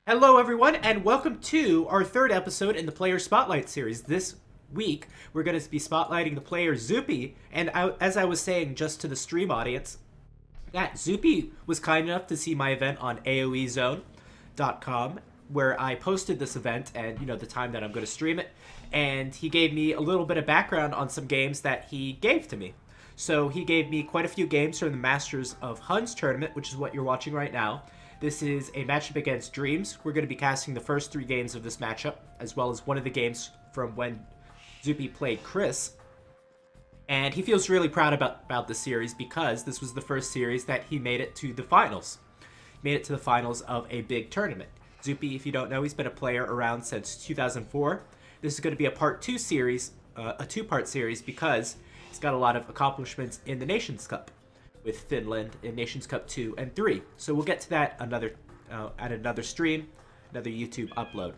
Hello, everyone, and welcome to our third episode in the Player Spotlight series. This week, we're going to be spotlighting the player Zuppi, and as I was saying just to the stream audience, that Zuppi was kind enough to see my event on AoEzone.com, where I posted this event and, the time that I'm going to stream it, and he gave me a little bit of background on some games that he gave to me. So he gave me quite a few games from the Masters of Huns tournament, which is what you're watching right now. This is a matchup against Dreams. We're going to be casting the first 3 games of this matchup, as well as one of the games from when Zuppi played Chris. And he feels really proud about this series because this was the first series that he made it to the finals. Made it to the finals of a big tournament. Zuppi, if you don't know, he's been a player around since 2004. This is going to be a part 2 series, a 2-part series, because he's got a lot of accomplishments in the Nations Cup with Finland in Nations Cup 2 and 3. So we'll get to that at another stream, another YouTube upload.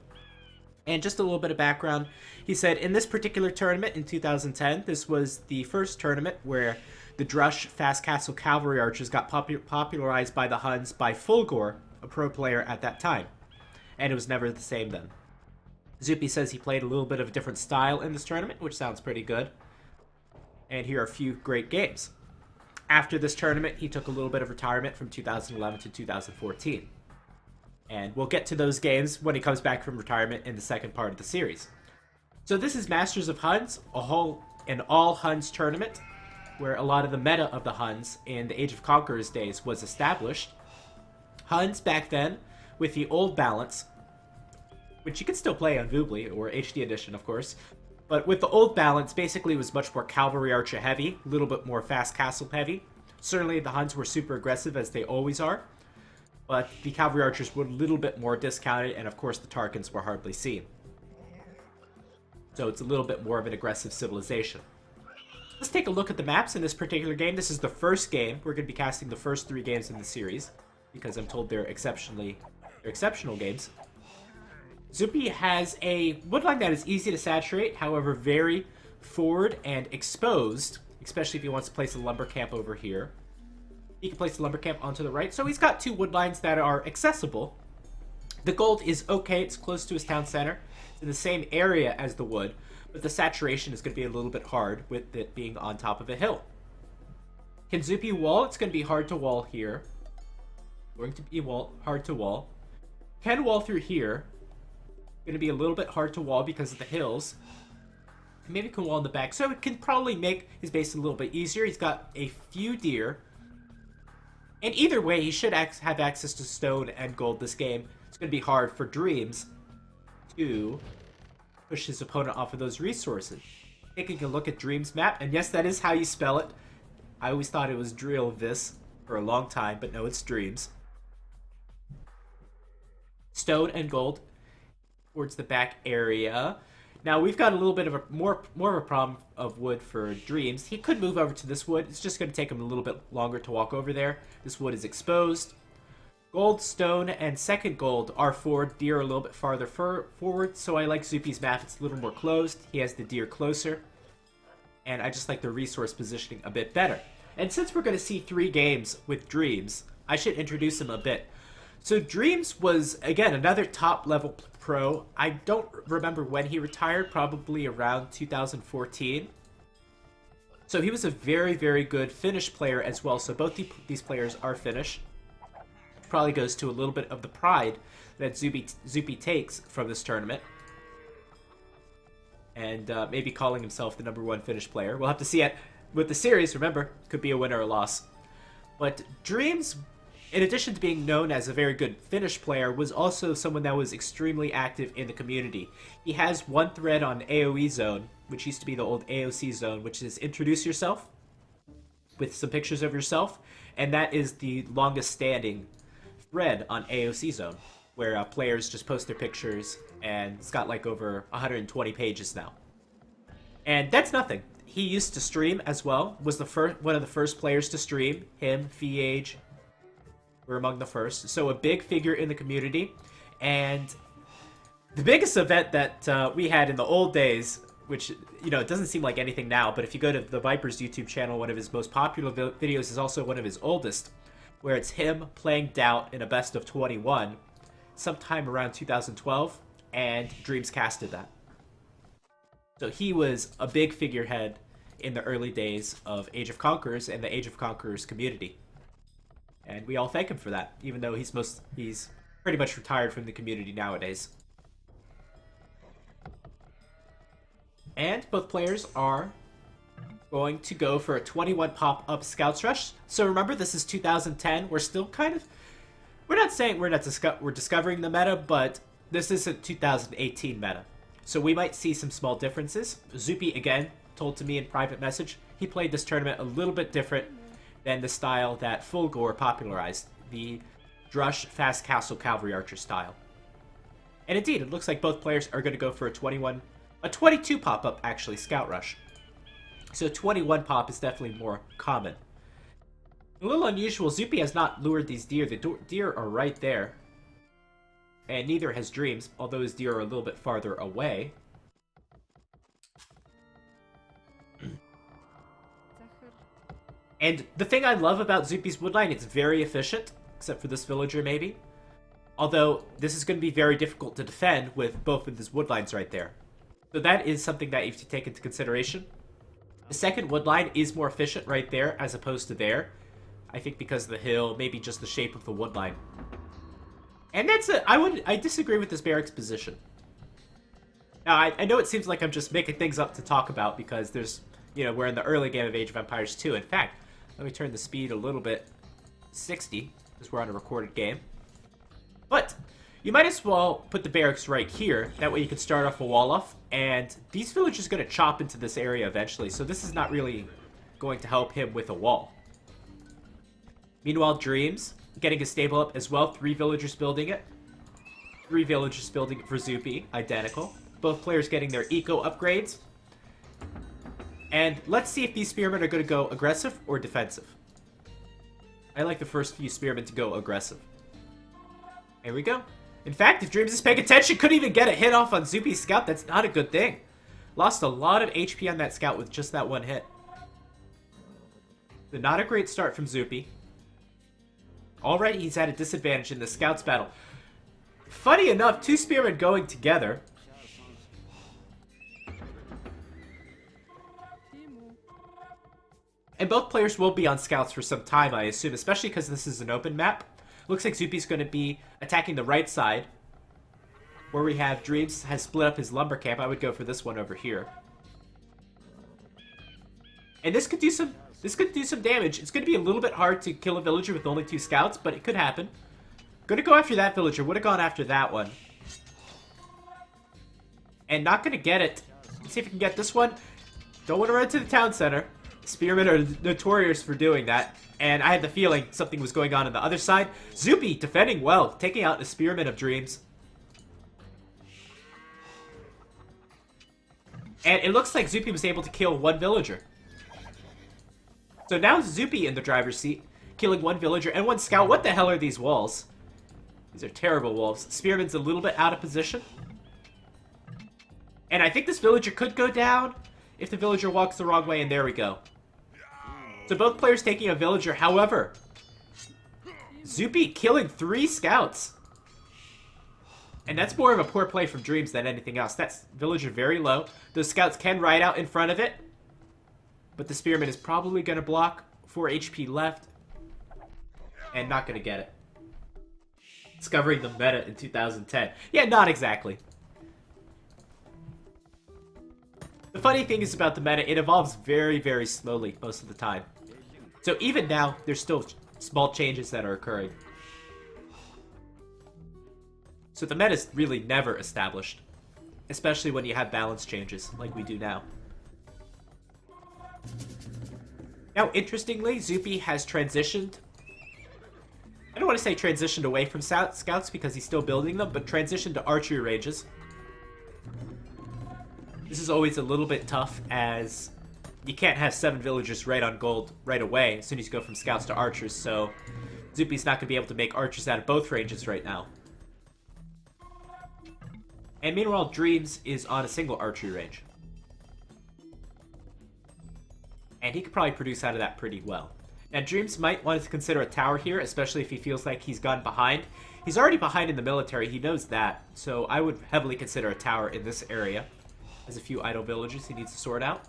And just a little bit of background. He said in this particular tournament in 2010, this was the first tournament where the Drush Fast Castle Cavalry Archers got popularized by the Huns by Fulgor, a pro player at that time. And it was never the same then. Zuppi says he played a little bit of a different style in this tournament, which sounds pretty good. And here are a few great games. After this tournament, he took a little bit of retirement from 2011 to 2014. And we'll get to those games when he comes back from retirement in the second part of the series. So this is Masters of Huns, an all-Huns tournament, where a lot of the meta of the Huns in the Age of Conquerors days was established. Huns back then, with the old balance, which you can still play on Voobly, or HD Edition, of course, but with the old balance, basically it was much more Cavalry Archer heavy, a little bit more Fast Castle heavy. Certainly the Huns were super aggressive, as they always are, but the Cavalry Archers were a little bit more discounted, and of course the Tarkans were hardly seen. So it's a little bit more of an aggressive civilization. Let's take a look at the maps in this particular game. This is the first game. We're going to be casting the first 3 games in the series, because I'm told they're exceptional games. Zuppi has a woodline that is easy to saturate, however very forward and exposed, especially if he wants to place a lumber camp over here. He can place the lumber camp onto the right, so he's got 2 woodlines that are accessible. The gold is okay, it's close to his town center. It's in the same area as the wood, but the saturation is going to be a little bit hard with it being on top of a hill. Can Zuppi wall? It's going to be hard to wall here. Going to be hard to wall. Can wall through here. Going to be a little bit hard to wall because of the hills. Maybe can wall in the back. So it can probably make his base a little bit easier. He's got a few deer. And either way, he should have access to stone and gold this game. It's going to be hard for Dreams to push his opponent off of those resources. Taking a look at Dreams' map, and yes, that is how you spell it. I always thought it was DrealVls for a long time, but no, it's Dreams. Stone and gold towards the back area. Now we've got a little bit of a more of a problem of wood for Dreams. He could move over to this wood. It's just going to take him a little bit longer to walk over there. This wood is exposed. Gold, stone, and second gold are forward. Deer are a little bit farther forward, so I like Zuppi's map. It's a little more closed. He has the deer closer. And I just like the resource positioning a bit better. And since we're going to see 3 games with Dreams, I should introduce him a bit. So Dreams was, again, another top-level pro. I don't remember when he retired, probably around 2014. So he was a very, very good Finnish player as well. So both these players are Finnish. Probably goes to a little bit of the pride that Zuppi takes from this tournament. And maybe calling himself the #1 Finnish player. We'll have to see it with the series. Remember, could be a win or a loss. But Dreams, in addition to being known as a very good Finnish player, was also someone that was extremely active in the community. He has one thread on AoE Zone, which used to be the old AOC Zone, which is introduce yourself with some pictures of yourself, and that is the longest standing thread on AOC Zone, where players just post their pictures, and it's got like over 120 pages now. And that's nothing. He used to stream as well, was one of the first players to stream. Him, Fiage, were among the first. So a big figure in the community. And the biggest event that we had in the old days, which, it doesn't seem like anything now, but if you go to the Viper's YouTube channel, one of his most popular videos is also one of his oldest, where it's him playing Doubt in a best of 21, sometime around 2012, and Dreams casted that. So he was a big figurehead in the early days of Age of Conquerors and the Age of Conquerors community. And we all thank him for that, even though he's pretty much retired from the community nowadays. And both players are going to go for a 21 pop-up Scouts Rush. So remember, this is 2010. We're still kind of... We're not saying we're discovering the meta, but this isn't 2018 meta. So we might see some small differences. Zuppi, again, told to me in private message, he played this tournament a little bit different than the style that Fulgor popularized, the Drush Fast Castle Cavalry Archer style. And indeed, it looks like both players are going to go for a 22 pop-up, actually, Scout Rush. So 21 pop is definitely more common. A little unusual, Zuppi has not lured these deer. The deer are right there. And neither has Dreams, although his deer are a little bit farther away. And the thing I love about Zuppi's woodline, it's very efficient, except for this villager maybe. Although, this is going to be very difficult to defend with both of his woodlines right there. So that is something that you have to take into consideration. The second woodline is more efficient right there as opposed to there. I think because of the hill, maybe just the shape of the woodline. And that's it. I disagree with this barracks position. Now, I know it seems like I'm just making things up to talk about because there's, we're in the early game of Age of Empires 2. In fact, let me turn the speed a little bit, 60, because we're on a recorded game. But you might as well put the barracks right here. That way you can start off a wall off. And these villagers are going to chop into this area eventually. So this is not really going to help him with a wall. Meanwhile, Dreams getting his stable up as well. 3 villagers building it. 3 villagers building it for Zuppi. Identical. Both players getting their eco upgrades. And let's see if these spearmen are going to go aggressive or defensive. I like the first few spearmen to go aggressive. Here we go. In fact, if Dreams is paying attention, couldn't even get a hit off on Zuppi's scout. That's not a good thing. Lost a lot of HP on that scout with just that one hit. So not a great start from Zuppi. Already he's at a disadvantage in the scouts battle. Funny enough, 2 spearmen going together. And both players will be on scouts for some time, I assume, especially because this is an open map. Looks like Zuppi's going to be attacking the right side, where we have Dreams has split up his lumber camp. I would go for this one over here. And this could do some damage. It's going to be a little bit hard to kill a villager with only 2 scouts, but it could happen. Going to go after that villager. Would have gone after that one. And not going to get it. Let's see if we can get this one. Don't want to run to the town center. Spearmen are notorious for doing that. And I had the feeling something was going on the other side. Zuppi defending well, taking out the Spearman of Dreams. And it looks like Zuppi was able to kill 1 villager. So now Zuppi in the driver's seat, killing 1 villager and 1 scout. What the hell are these walls? These are terrible walls. Spearman's a little bit out of position. And I think this villager could go down if the villager walks the wrong way, and there we go. So both players taking a villager. However, Zuppi killing 3 scouts. And that's more of a poor play from Dreams than anything else. That's villager very low. Those scouts can ride out in front of it. But the spearman is probably going to block. 4 HP left. And not going to get it. Discovering the meta in 2010. Yeah, not exactly. The funny thing is about the meta, it evolves very, very slowly most of the time. So even now, there's still small changes that are occurring. So the meta is really never established. Especially when you have balance changes, like we do now. Now, interestingly, Zuppi has transitioned. I don't want to say transitioned away from scouts because he's still building them, but transitioned to archery ranges. This is always a little bit tough as you can't have 7 villagers right on gold right away as soon as you go from scouts to archers, so Zuppi's not going to be able to make archers out of both ranges right now. And meanwhile, Dreams is on a single archery range. And he could probably produce out of that pretty well. And Dreams might want to consider a tower here, especially if he feels like he's gone behind. He's already behind in the military, he knows that. So I would heavily consider a tower in this area. Has a few idle villages he needs to sort out.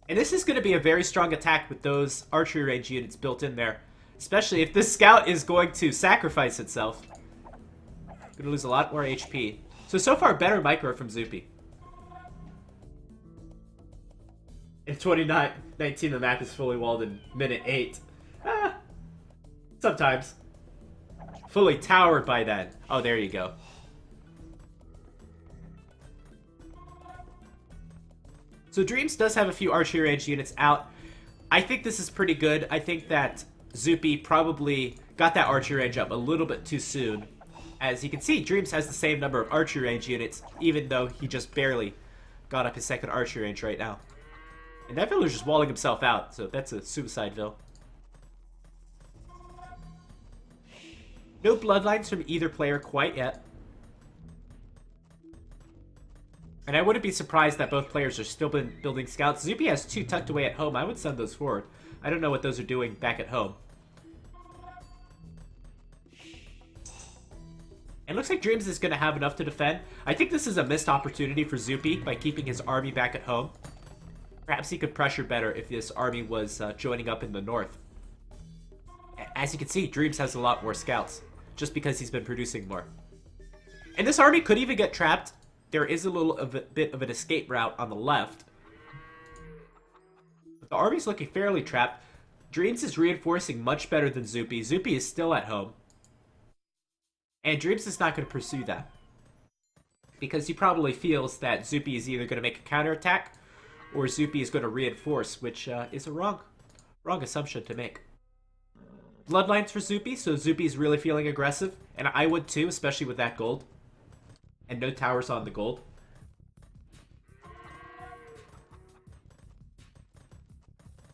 And this is going to be a very strong attack with those archery range units built in there. Especially if this scout is going to sacrifice itself. Going to lose a lot more HP. So far, better micro from Zuppi. In 2019, the map is fully walled in minute 8. Sometimes. Fully towered by then. Oh, there you go. So Dreams does have a few archery range units out. I think this is pretty good. I think that Zuppi probably got that archery range up a little bit too soon. As you can see, Dreams has the same number of archery range units, even though he just barely got up his second archery range right now. And that villager's walling himself out, so that's a suicide vill. No bloodlines from either player quite yet. And I wouldn't be surprised that both players are still building scouts. Zuppi has 2 tucked away at home. I would send those forward. I don't know what those are doing back at home. It looks like Dreams is going to have enough to defend. I think this is a missed opportunity for Zuppi by keeping his army back at home. Perhaps he could pressure better if this army was joining up in the north. As you can see, Dreams has a lot more scouts, just because he's been producing more. And this army could even get trapped. There is a little bit of an escape route on the left. But the army's looking fairly trapped. Dreams is reinforcing much better than Zuppi. Zuppi is still at home. And Dreams is not going to pursue that. Because he probably feels that Zuppi is either going to make a counterattack or Zuppi is going to reinforce, which is a wrong assumption to make. Bloodlines for Zuppi, so Zuppi is really feeling aggressive. And I would too, especially with that gold. And no towers on the gold.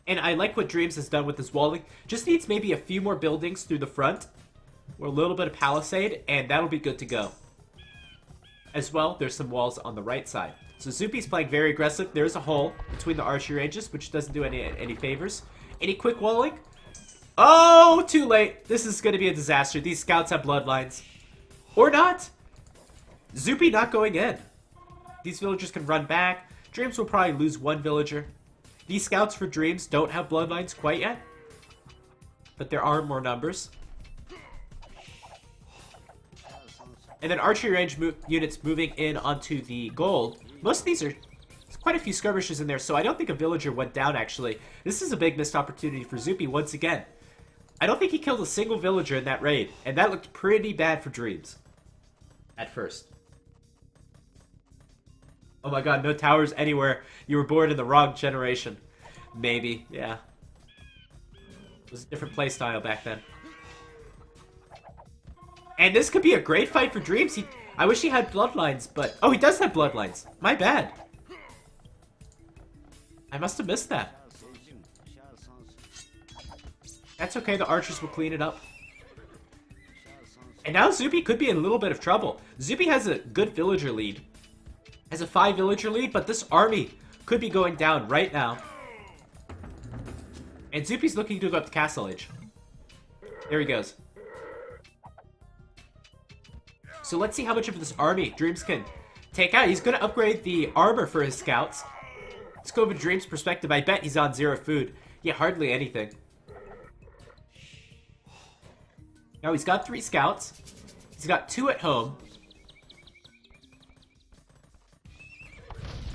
And I like what Dreams has done with this walling. Just needs maybe a few more buildings through the front. Or a little bit of palisade, and that'll be good to go. As well, there's some walls on the right side. So Zuppi's playing very aggressive. There's a hole between the archery ranges, which doesn't do any favors. Any quick walling? Oh, too late. This is going to be a disaster. These scouts have bloodlines. Or not. Zuppi not going in. These villagers can run back. Dreams will probably lose 1 villager. These scouts for Dreams don't have bloodlines quite yet. But there are more numbers. And then archery range units moving in onto the gold. Most of these are quite a few skirmishes in there, so I don't think a villager went down, actually. This is a big missed opportunity for Zuppi once again. I don't think he killed a single villager in that raid, and that looked pretty bad for Dreams. At first. Oh my god, no towers anywhere. You were born in the wrong generation. Maybe, yeah. It was a different playstyle back then. And this could be a great fight for Dreams. I wish he had bloodlines, but... Oh, he does have bloodlines. My bad. I must have missed that. That's okay, the archers will clean it up. And now Zuppi could be in a little bit of trouble. Zuppi has a good villager lead. Has a 5 villager lead, but this army could be going down right now. And Zuppi's looking to go up to Castle Age. There he goes. So let's see how much of this army Dreams can take out. He's going to upgrade the armor for his scouts. Let's go over Dreams' perspective. I bet he's on 0 food. Yeah, hardly anything. Now he's got 3 scouts. He's got 2 at home.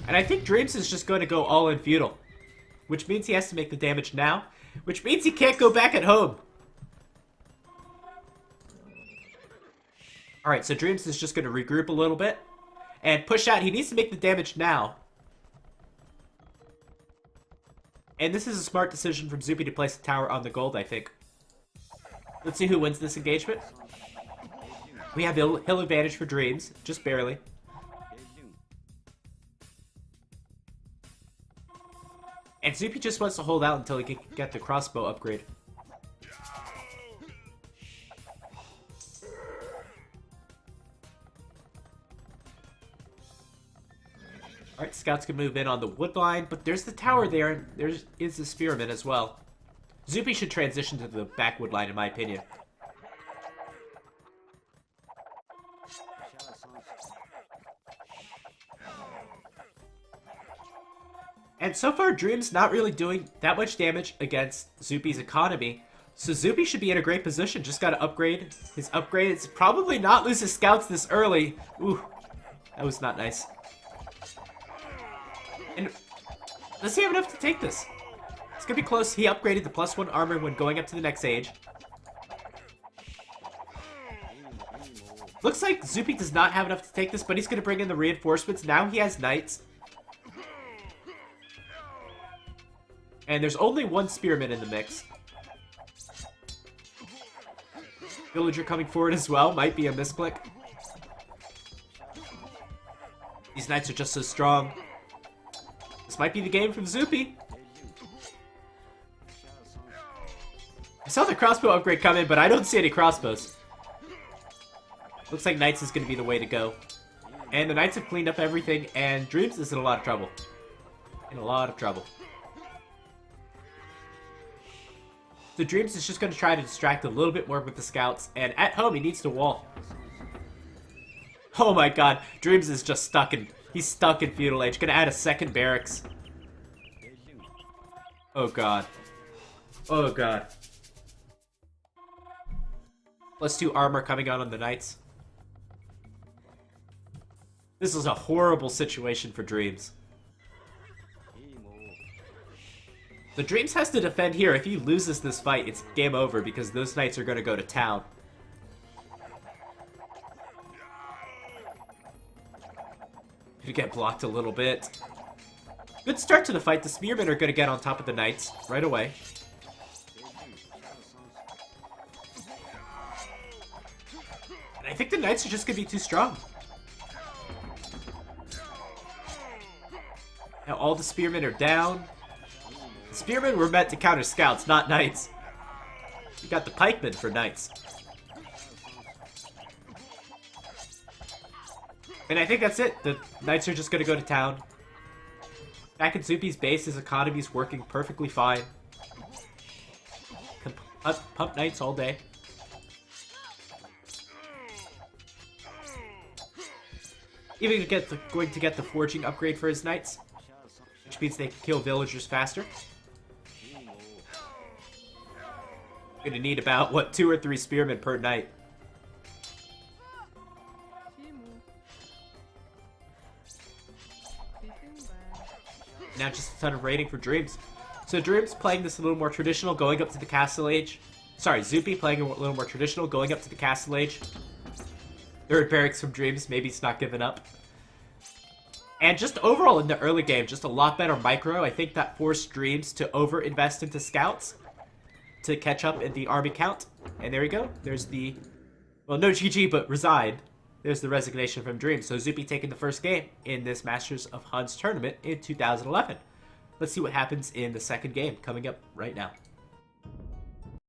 And I think Dreams is just going to go all in feudal. Which means he has to make the damage now. Which means he can't go back at home. Alright, so Dreams is just going to regroup a little bit. And push out. He needs to make the damage now. And this is a smart decision from Zuppi to place the tower on the gold, I think. Let's see who wins this engagement. We have hill advantage for Dreams. Just barely. And Zuppi just wants to hold out until he can get the crossbow upgrade. Alright, scouts can move in on the wood line, but there's the tower there, and there is the spearman as well. Zuppi should transition to the back wood line, in my opinion. And so far, Dream's not really doing that much damage against Zuppi's economy. So Zuppi should be in a great position. Just got to upgrade his upgrades. Probably not lose his scouts this early. Ooh, that was not nice. And does he have enough to take this? It's going to be close. He upgraded the +1 armor when going up to the next age. Looks like Zuppi does not have enough to take this, but he's going to bring in the reinforcements. Now he has knights. And there's only one spearman in the mix. Villager coming forward as well. Might be a misclick. These knights are just so strong. This might be the game from Zuppi. I saw the crossbow upgrade come in, but I don't see any crossbows. Looks like knights is going to be the way to go. And the knights have cleaned up everything, and Dreams is in a lot of trouble. In a lot of trouble. So Dreams is just going to try to distract a little bit more with the scouts, and at home he needs to wall. Oh my god, Dreams is just stuck in, he's stuck in Feudal Age. Gonna add a second barracks. Oh god. Oh god. +2 armor coming out on the knights. This is a horrible situation for Dreams. So Dreams has to defend here. If he loses this fight, it's game over because those knights are going to go to town. Gonna get blocked a little bit. Good start to the fight. The spearmen are going to get on top of the knights right away. And I think the knights are just going to be too strong. Now all the spearmen are down. Spearmen were meant to counter scouts, not knights. You got the pikemen for knights. And I think that's it. The knights are just going to go to town. Back at Zuppi's base, his economy's working perfectly fine. Can pump knights all day. Even going to get the forging upgrade for his knights, which means they can kill villagers faster. Gonna need about, what, 2 or 3 spearmen per knight. Now just a ton of raiding for Dreams. So Dreams playing this a little more traditional, going up to the Castle Age. Sorry, Zuppi playing a little more traditional, going up to the Castle Age. Third barracks from Dreams, maybe he's not giving up. And just overall in the early game, just a lot better micro. I think that forced Dreams to over-invest into scouts to catch up in the army count. And there we go. There's the, well, no GG, but resign. There's the resignation from Dreams. So Zuppi taking the first game in this Masters of Huns tournament in 2011. Let's see what happens in the second game coming up right now.